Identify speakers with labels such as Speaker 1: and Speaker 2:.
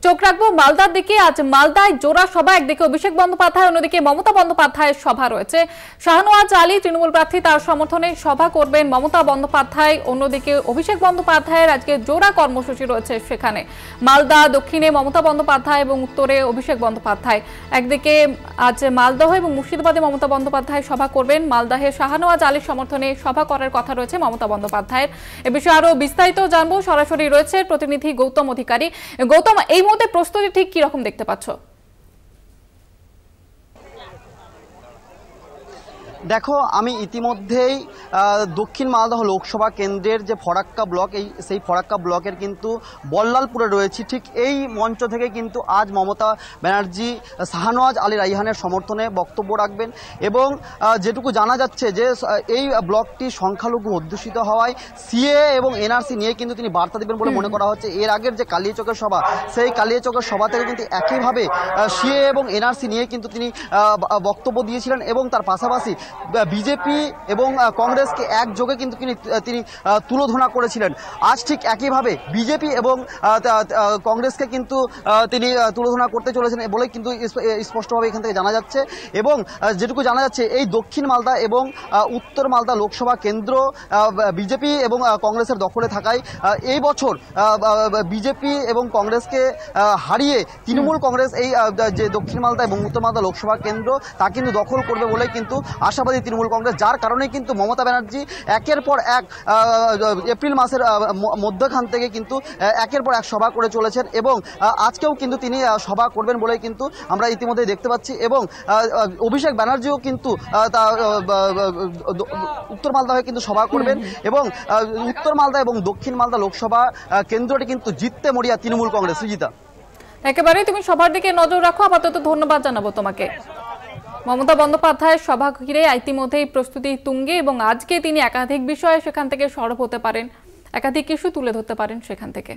Speaker 1: চোখ রাখবো মালদার দিকে। আজ মালদায় জোড়া সভা, একদিকে অভিষেক বন্দ্যোপাধ্যায়, অন্যদিকে মমতা বন্দ্যোপাধ্যায়ের সভা রয়েছে। শাহনওয়াজ আলী তৃণমূল প্রার্থী, তার সমর্থনে সভা করবেন মমতা বন্দ্যোপাধ্যায়। অন্যদিকে অভিষেক বন্দ্যোপাধ্যায়ের আজকে জোড়া কর্মসূচি রয়েছে সেখানে। মালদা দক্ষিণে মমতা বন্দ্যোপাধ্যায় এবং উত্তরে অভিষেক বন্দ্যোপাধ্যায়। একদিকে আজ মালদহ এবং মুর্শিদাবাদে মমতা বন্দ্যোপাধ্যায় সভা করবেন। মালদাহে শাহনওয়াজ আলীর সমর্থনে সভা করার কথা রয়েছে মমতা বন্দ্যোপাধ্যায়ের। এ বিষয়ে আরো বিস্তারিত জানবো, সরাসরি রয়েছে প্রতিনিধি গৌতম অধিকারী। গৌতম, এই মুহূর্তে প্রস্তুতি ঠিক কি রকম দেখতে পাচ্ছ?
Speaker 2: দেখো, আমি ইতিমধ্যেই দক্ষিণ মালদহ লোকসভা কেন্দ্রের যে ফরাক্কা ব্লক, সেই ফরাক্কা ব্লকের কিন্তু বল্লালপুরে রয়েছি। ঠিক এই মঞ্চ থেকে কিন্তু আজ মমতা ব্যানার্জি শাহনওয়াজ আলী রাইহানের সমর্থনে বক্তব্য রাখবেন। এবং যেটুকু জানা যাচ্ছে যে এই ব্লকটি সংখ্যালঘু অধ্যুষিত হওয়ায় সিএ এবং এনআরসি নিয়ে কিন্তু তিনি বার্তা দেবেন বলে মনে করা হচ্ছে। এর আগের যে কালিয়াচকের সভা, সেই কালিয়াচকের সভা থেকে কিন্তু একইভাবে সিএ এবং এনআরসি নিয়ে কিন্তু তিনি বক্তব্য দিয়েছিলেন। এবং তার পাশাপাশি বিজেপি এবং কংগ্রেসকে একযোগে কিন্তু তিনি তুলোধনা করেছিলেন। আজ ঠিক একইভাবে বিজেপি এবং কংগ্রেসকে কিন্তু তিনি তুলোধনা করতে চলেছেন বলে কিন্তু স্পষ্টভাবে এখান থেকে জানা যাচ্ছে। এবং যেটুকু জানা যাচ্ছে, এই দক্ষিণ মালদা এবং উত্তর মালদা লোকসভা কেন্দ্র বিজেপি এবং কংগ্রেসের দখলে থাকায় এই বছর বিজেপি এবং কংগ্রেসকে হারিয়ে তৃণমূল কংগ্রেস এই যে দক্ষিণ মালদা এবং উত্তর মালদা লোকসভা কেন্দ্র তা কিন্তু দখল করবে বলে কিন্তু আশাবাদী তৃণমূল কংগ্রেস। যার কারণে কিন্তু মমতা ব্যানার্জি একের পর এক এপ্রিল মাসের মধ্যখান থেকে কিন্তু একের পর এক সভা করে চলেছেন। এবং আজকেও কিন্তু তিনি সভা করবেন বলে কিন্তু আমরা ইতিমধ্যে দেখতে পাচ্ছি। এবং অভিষেক ব্যানার্জিও কিন্তু উত্তর মালদা হয়ে কিন্তু সভা করবেন। এবং উত্তর মালদা এবং দক্ষিণ মালদা লোকসভা কেন্দ্রটি কিন্তু জিততে মরিয়া তৃণমূল কংগ্রেস। সুজিতা,
Speaker 1: একেবারেই তুমি সবার দিকে নজর রাখো। আপাতত ধন্যবাদ জানাবো তোমাকে। মমতা বন্দ্যোপাধ্যায়ের সভা ঘিরে ইতিমধ্যেই প্রস্তুতি তুঙ্গে, এবং আজকে তিনি একাধিক বিষয়ে সেখান থেকে সরব হতে পারেন, একাধিক ইস্যু তুলে ধরতে পারেন সেখান থেকে।